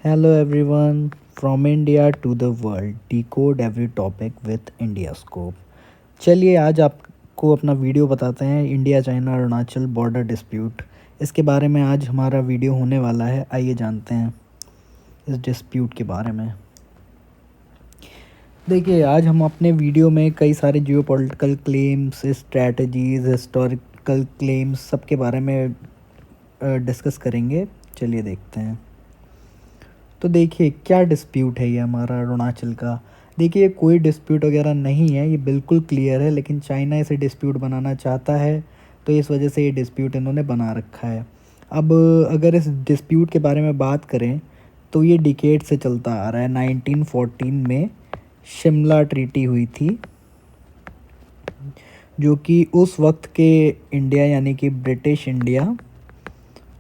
Hello everyone, from India to the world, decode every topic with India Scope। चलिए आज आपको अपना video बताते हैं India China Arunachal border dispute. इसके बारे में आज हमारा वीडियो होने वाला है। आइए जानते हैं इस डिस्प्यूट के बारे में। देखिए आज हम अपने वीडियो में कई सारे geopolitical claims, strategies, historical claims सबके बारे में डिस्कस करेंगे। चलिए देखते हैं। तो देखिए क्या डिस्प्यूट है ये हमारा अरुणाचल का। देखिए ये कोई डिस्प्यूट वगैरह नहीं है, ये बिल्कुल क्लियर है, लेकिन चाइना इसे डिस्प्यूट बनाना चाहता है, तो इस वजह से ये डिस्प्यूट इन्होंने बना रखा है। अब अगर इस डिस्प्यूट के बारे में बात करें तो ये डिकेड से चलता आ रहा है। 1914 में शिमला ट्रीटी हुई थी, जो कि उस वक्त के इंडिया यानी कि ब्रिटिश इंडिया,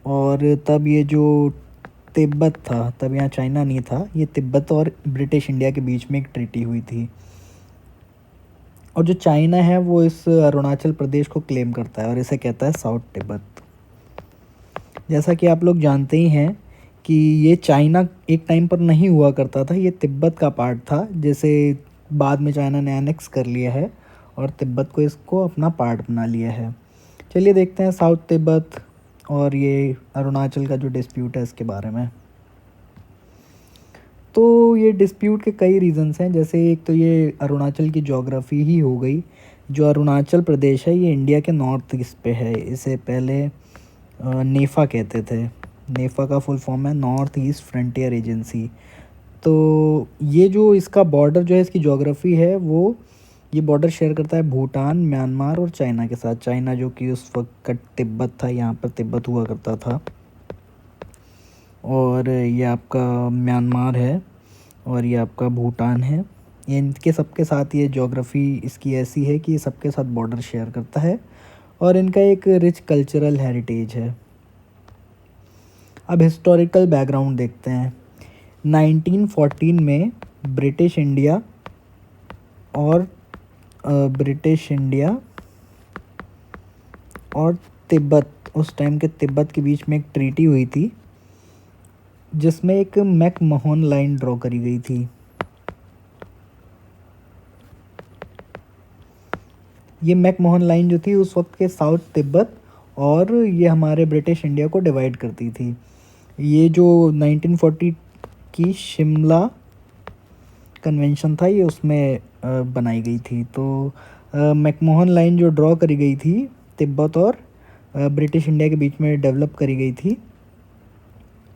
और तब ये जो तिब्बत था, तब यहाँ चाइना नहीं था, ये तिब्बत और ब्रिटिश इंडिया के बीच में एक ट्रीटी हुई थी। और जो चाइना है वो इस अरुणाचल प्रदेश को क्लेम करता है और इसे कहता है साउथ तिब्बत। जैसा कि आप लोग जानते ही हैं कि ये चाइना एक टाइम पर नहीं हुआ करता था, ये तिब्बत का पार्ट था, जैसे बाद में चाइना ने एनेक्स कर लिया है और तिब्बत को इसको अपना पार्ट बना लिया है। चलिए देखते हैं साउथ तिब्बत और ये अरुणाचल का जो डिस्प्यूट है इसके बारे में। तो ये डिस्प्यूट के कई रीज़न्स हैं। जैसे एक तो ये अरुणाचल की ज्योग्राफी ही हो गई। जो अरुणाचल प्रदेश है ये इंडिया के नॉर्थ ईस्ट पे है। इसे पहले नेफा कहते थे। नेफा का फुल फॉर्म है नॉर्थ ईस्ट फ्रंटियर एजेंसी। तो ये जो इसका बॉर्डर जो है, इसकी ज्योग्राफी है वो, ये बॉर्डर शेयर करता है भूटान, म्यांमार और चाइना के साथ। चाइना जो कि उस वक्त का तिब्बत था, यहाँ पर तिब्बत हुआ करता था। और ये आपका म्यांमार है और ये आपका भूटान है। ये इनके सबके साथ ये ज्योग्राफी इसकी ऐसी है कि ये सबके साथ बॉर्डर शेयर करता है और इनका एक रिच कल्चरल हेरिटेज है। अब हिस्टोरिकल बैकग्राउंड देखते हैं। 1914 में ब्रिटिश इंडिया और ब्रिटिश इंडिया और तिब्बत, उस टाइम के तिब्बत के बीच में एक ट्रीटी हुई थी जिसमें एक मैकमोहन लाइन ड्रॉ करी गई थी। ये मैकमोहन लाइन जो थी उस वक्त के साउथ तिब्बत और ये हमारे ब्रिटिश इंडिया को डिवाइड करती थी। ये जो 1940 की शिमला कन्वेंशन था ये उसमें बनाई गई थी। तो मैकमोहन लाइन जो ड्रॉ करी गई थी तिब्बत और ब्रिटिश इंडिया के बीच में डेवलप करी गई थी,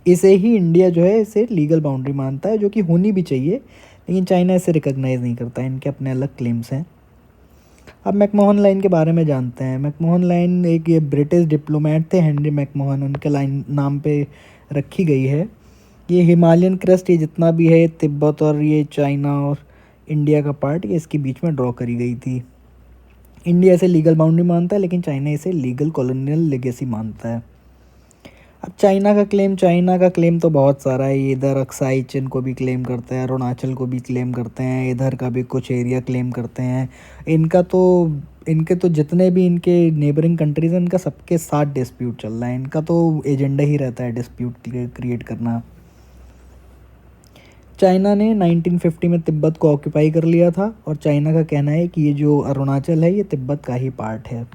इसे ही इंडिया जो है इसे लीगल बाउंड्री मानता है, जो कि होनी भी चाहिए, लेकिन चाइना इसे रिकॉग्नाइज़ नहीं करता है। इनके अपने अलग क्लेम्स हैं। अब मैकमोहन लाइन के बारे में जानते हैं। मैकमोहन लाइन एक ये ब्रिटिश डिप्लोमेट थे, हेनरी मैकमोहन, उनके लाइन नाम पे रखी गई है। ये हिमालयन क्रस्ट, ये जितना भी है तिब्बत और ये चाइना और इंडिया का पार्ट, ये इसके बीच में ड्रॉ करी गई थी। इंडिया इसे लीगल बाउंड्री मानता है, लेकिन चाइना इसे लीगल कॉलोनियल लेगेसी मानता है। अब चाइना का क्लेम तो बहुत सारा है। ये इधर अक्साई चिन को भी क्लेम करते हैं, अरुणाचल को भी क्लेम करते हैं, इधर का भी कुछ एरिया क्लेम करते हैं। इनके तो जितने भी इनके नेबरिंग कंट्रीज हैं, इनका सबके साथ डिस्प्यूट चल रहा है। इनका तो एजेंडा ही रहता है डिस्प्यूट क्रिएट करना। चाइना ने 1950 में तिब्बत को ऑक्यूपाई कर लिया था और चाइना का कहना है कि ये जो अरुणाचल है ये तिब्बत का ही पार्ट है।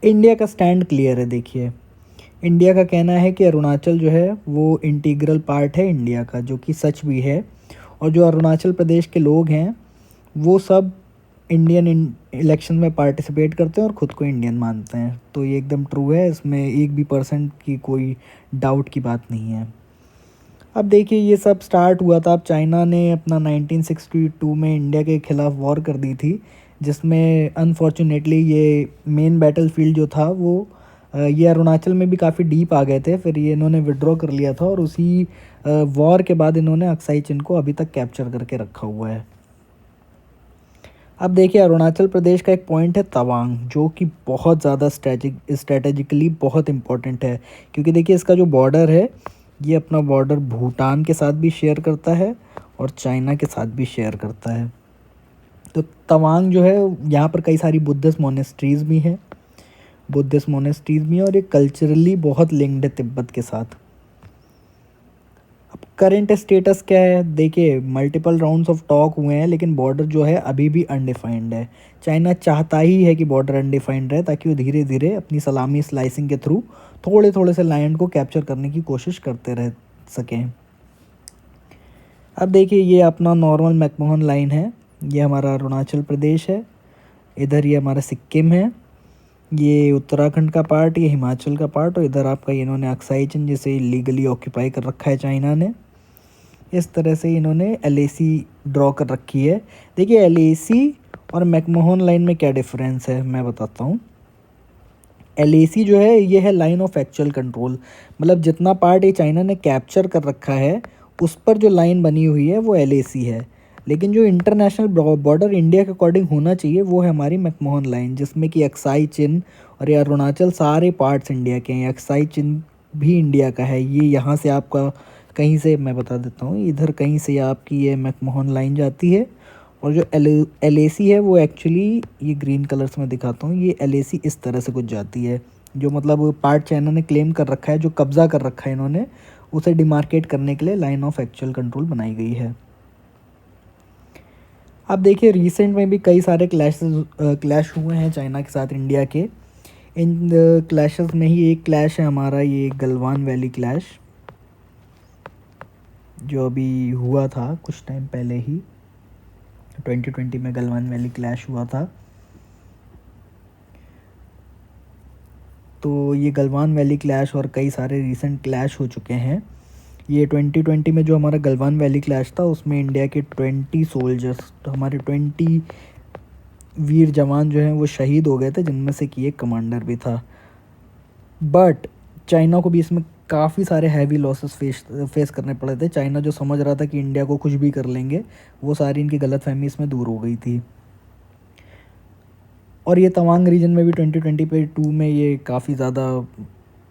इंडिया का स्टैंड क्लियर है। देखिए इंडिया का कहना है कि अरुणाचल जो है वो इंटीग्रल पार्ट है इंडिया का, जो कि सच भी है। और जो अरुणाचल प्रदेश के लोग हैं वो सब इंडियन इलेक्शन में पार्टिसिपेट करते हैं और ख़ुद को इंडियन मानते हैं। तो ये एकदम ट्रू है, इसमें एक भी परसेंट की कोई डाउट की बात नहीं है। अब देखिए ये सब स्टार्ट हुआ था, अब चाइना ने अपना 1962 में इंडिया के ख़िलाफ़ वॉर कर दी थी, जिसमें अनफॉर्चुनेटली ये मेन बैटल फील्ड जो था वो ये अरुणाचल में भी काफ़ी डीप आ गए थे। फिर ये इन्होंने विड्रॉ कर लिया था और उसी वॉर के बाद इन्होंने अक्साई चिन को अभी तक कैप्चर करके रखा हुआ है। अब देखिए अरुणाचल प्रदेश का एक पॉइंट है तवांग, जो कि बहुत ज़्यादा स्ट्रेटेजिकली बहुत इम्पोर्टेंट है, क्योंकि देखिए इसका जो बॉर्डर है ये अपना बॉर्डर भूटान के साथ भी शेयर करता है और चाइना के साथ भी शेयर करता है। तो तवांग जो है, यहाँ पर कई सारी बुद्धिस्ट मोनेस्ट्रीज़ भी हैं, और ये कल्चरली बहुत लिंक्ड है तिब्बत के साथ। करंट स्टेटस क्या है, देखिए मल्टीपल राउंड्स ऑफ टॉक हुए हैं लेकिन बॉर्डर जो है अभी भी अनडिफाइंड है। चाइना चाहता ही है कि बॉर्डर अनडिफाइंड रहे ताकि वो धीरे धीरे अपनी सलामी स्लाइसिंग के थ्रू थोड़े थोड़े से लैंड को कैप्चर करने की कोशिश करते रह सकें। अब देखिए ये अपना नॉर्मल मैकमोहन लाइन है, ये हमारा अरुणाचल प्रदेश है, इधर ये हमारा सिक्किम है, ये उत्तराखंड का पार्ट, ये हिमाचल का पार्ट, और इधर आपका इन्होंने अक्साई चिन जिसे लीगली ऑक्यूपाई कर रखा है चाइना ने। इस तरह से इन्होंने एलएसी ड्रॉ कर रखी है। देखिए एलएसी और मैकमोहन लाइन में क्या डिफरेंस है मैं बताता हूँ। एलएसी जो है ये है लाइन ऑफ एक्चुअल कंट्रोल, मतलब जितना पार्ट ये चाइना ने कैप्चर कर रखा है उस पर जो लाइन बनी हुई है वो एलएसी है। लेकिन जो इंटरनेशनल बॉर्डर इंडिया के अकॉर्डिंग होना चाहिए वो है हमारी मैकमोहन लाइन, जिसमें कि अक्साई चिन और ये अरुणाचल सारे पार्ट्स इंडिया के हैं। अक्साई चिन भी इंडिया का है। ये यहाँ से आपका कहीं से मैं बता देता हूँ, इधर कहीं से आपकी ये मैकमोहन लाइन जाती है, और जो एलएसी है वो एक्चुअली ये ग्रीन कलर्स में दिखाता हूँ, ये एलएसी इस तरह से कुछ जाती है। जो मतलब पार्ट चाइना ने क्लेम कर रखा है, जो कब्ज़ा कर रखा है इन्होंने, उसे डिमार्केट करने के लिए लाइन ऑफ एक्चुअल कंट्रोल बनाई गई है। अब देखिए रिसेंट में भी कई सारे क्लैश हुए हैं चाइना के साथ इंडिया के। इन क्लैशेस में ही एक क्लैश है हमारा ये गलवान वैली क्लैश, जो अभी हुआ था कुछ टाइम पहले ही 2020 में गलवान वैली क्लैश हुआ था। तो ये गलवान वैली क्लैश और कई सारे रीसेंट क्लैश हो चुके हैं। ये 2020 में जो हमारा गलवान वैली क्लैश था उसमें इंडिया के 20 सोल्जर्स, तो हमारे 20 वीर जवान जो हैं वो शहीद हो गए थे, जिनमें से कि एक कमांडर भी था। बट चाइना को भी इसमें काफ़ी सारे हैवी लॉसेस फेस करने पड़े थे। चाइना जो समझ रहा था कि इंडिया को कुछ भी कर लेंगे, वो सारी इनकी गलतफहमी इसमें दूर हो गई थी। और ये तवांग रीजन में भी 2022 में ये काफ़ी ज़्यादा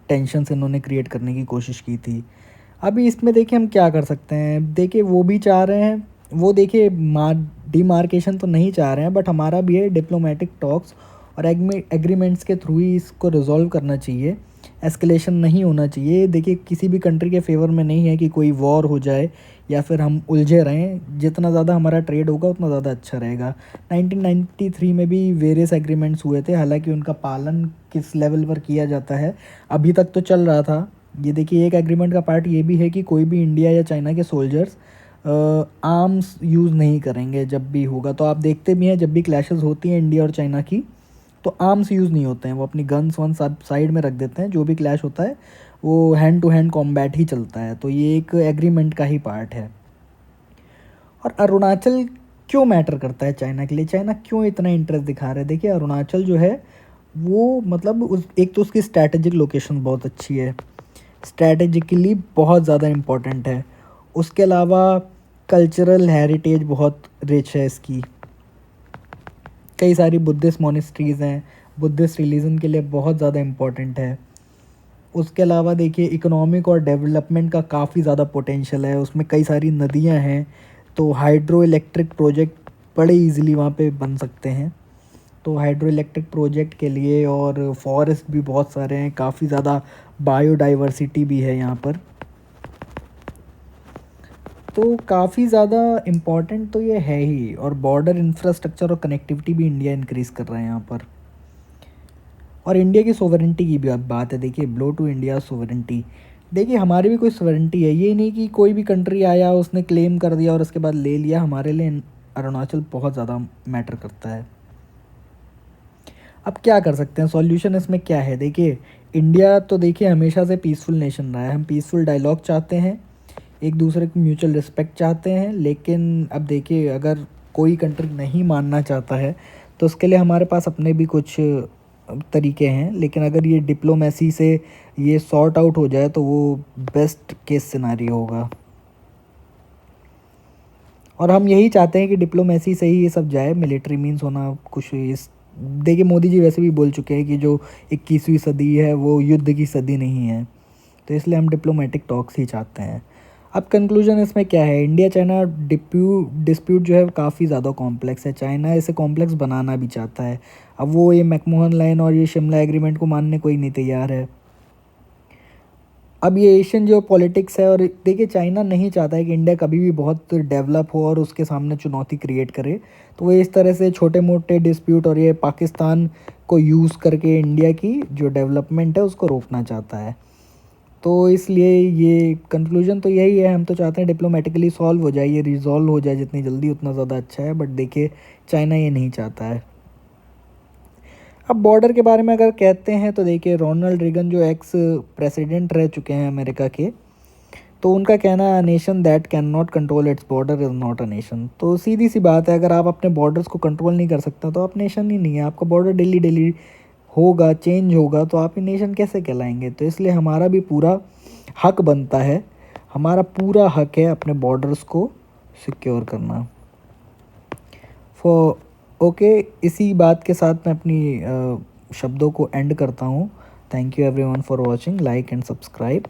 टेंशन इन्होंने क्रिएट करने की कोशिश की थी। अभी इसमें देखिए हम क्या कर सकते हैं, देखिए वो भी चाह रहे हैं, वो देखिए डिमार्केशन तो नहीं चाह रहे हैं, बट हमारा भी है डिप्लोमेटिक टॉक्स और एग्रीमेंट्स के थ्रू ही इसको रिजॉल्व करना चाहिए। एस्केलेशन नहीं होना चाहिए। देखिए किसी भी कंट्री के फेवर में नहीं है कि कोई वॉर हो जाए या फिर हम उलझे रहें। जितना ज़्यादा हमारा ट्रेड होगा उतना ज़्यादा अच्छा रहेगा। 1993 में भी वेरियस एग्रीमेंट्स हुए थे, हालांकि उनका पालन किस लेवल पर किया जाता है अभी तक तो चल रहा था। ये देखिए एक एग्रीमेंट का पार्ट ये भी है कि कोई भी इंडिया या चाइना के सोल्जर्स आर्म्स यूज़ नहीं करेंगे जब भी होगा। तो आप देखते भी हैं जब भी क्लैशेस होती हैं इंडिया और चाइना की, तो आर्म्स यूज़ नहीं होते हैं, वो अपनी गन्स वन सब साइड में रख देते हैं। जो भी क्लैश होता है वो हैंड टू हैंड कॉम्बैट ही चलता है। तो ये एक एग्रीमेंट का ही पार्ट है। और अरुणाचल क्यों मैटर करता है चाइना के लिए, चाइना क्यों इतना इंटरेस्ट दिखा रहा है। देखिए अरुणाचल जो है वो मतलब उस एक तो उसकी स्ट्रैटेजिक लोकेशन बहुत अच्छी है, स्ट्रैटेजिकली बहुत ज़्यादा इम्पोर्टेंट है। उसके अलावा कल्चरल हेरिटेज बहुत रिच है इसकी। कई सारी बुद्धिस्ट मोनेस्ट्रीज़ हैं, बुद्धिस्ट रिलीजन के लिए बहुत ज़्यादा इम्पोर्टेंट है। उसके अलावा देखिए इकोनॉमिक और डेवलपमेंट का काफ़ी ज़्यादा पोटेंशियल है, उसमें कई सारी नदियाँ हैं, तो हाइड्रो इलेक्ट्रिक प्रोजेक्ट बड़े इजीली वहाँ पे बन सकते हैं। तो हाइड्रो इलेक्ट्रिक प्रोजेक्ट के लिए और फॉरेस्ट भी बहुत सारे हैं, काफ़ी ज़्यादा बायोडाइवर्सिटी भी है यहाँ पर। तो काफ़ी ज़्यादा इम्पॉर्टेंट तो ये है ही, और बॉर्डर इंफ्रास्ट्रक्चर और कनेक्टिविटी भी इंडिया इंक्रीज़ कर रहा है यहाँ पर। और इंडिया की सोवरेंटी की भी अब बात है, देखिए ब्लो टू इंडिया सोवरेंटी। देखिए हमारी भी कोई सोवरेंटी है, ये नहीं कि कोई भी कंट्री आया उसने क्लेम कर दिया और उसके बाद ले लिया। हमारे लिए अरुणाचल बहुत ज़्यादा मैटर करता है। अब क्या कर सकते हैं, सॉल्यूशन इसमें क्या है। देखिए इंडिया तो देखिए हमेशा से पीसफुल नेशन रहा है, हम पीसफुल डायलॉग चाहते हैं, एक दूसरे को म्यूचुअल रिस्पेक्ट चाहते हैं। लेकिन अब देखिए अगर कोई कंट्री नहीं मानना चाहता है तो उसके लिए हमारे पास अपने भी कुछ तरीके हैं। लेकिन अगर ये डिप्लोमेसी से ये सॉर्ट आउट हो जाए तो वो बेस्ट केस सिनारियो होगा। और हम यही चाहते हैं कि डिप्लोमेसी से ही ये सब जाए, मिलिट्री मीन्स होना कुछ इस। देखिए मोदी जी वैसे भी बोल चुके हैं कि जो 21वीं सदी है वो युद्ध की सदी नहीं है, तो इसलिए हम डिप्लोमेटिक टॉक्स ही चाहते हैं। अब कंक्लूजन इसमें क्या है, इंडिया चाइना डिस्प्यूट जो है काफ़ी ज़्यादा कॉम्प्लेक्स है। चाइना इसे कॉम्प्लेक्स बनाना भी चाहता है। अब वो ये मैकमोहन लाइन और ये शिमला एग्रीमेंट को मानने को ही नहीं तैयार है। अब ये एशियन जो पॉलिटिक्स है, और देखिए चाइना नहीं चाहता है कि इंडिया कभी भी बहुत डेवलप हो और उसके सामने चुनौती क्रिएट करे। तो वो इस तरह से छोटे मोटे डिस्प्यूट और ये पाकिस्तान को यूज़ करके इंडिया की जो डेवलपमेंट है उसको रोकना चाहता है। तो इसलिए ये कंक्लूजन तो यही है, हम तो चाहते हैं डिप्लोमेटिकली सॉल्व हो जाए, ये रिजॉल्व हो जाए जितनी जल्दी उतना ज़्यादा अच्छा है, बट देखिए चाइना ये नहीं चाहता है। अब बॉर्डर के बारे में अगर कहते हैं तो देखिए रोनाल्ड रीगन जो एक्स प्रेसिडेंट रह चुके हैं अमेरिका के, तो उनका कहना है nation that can not control its border is not a nation. तो सीधी सी बात है, अगर आप अपने बॉर्डर्स को कंट्रोल नहीं कर सकते तो आप नेशन ही नहीं है। आपका बॉर्डर डेली डेली होगा, चेंज होगा, तो आप ये नेशन कैसे कहलाएंगे। तो इसलिए हमारा भी पूरा हक बनता है, हमारा पूरा हक है अपने बॉर्डर्स को सिक्योर करना। फॉर ओके, इसी बात के साथ मैं अपनी शब्दों को एंड करता हूँ। Thank you everyone for watching, like and subscribe.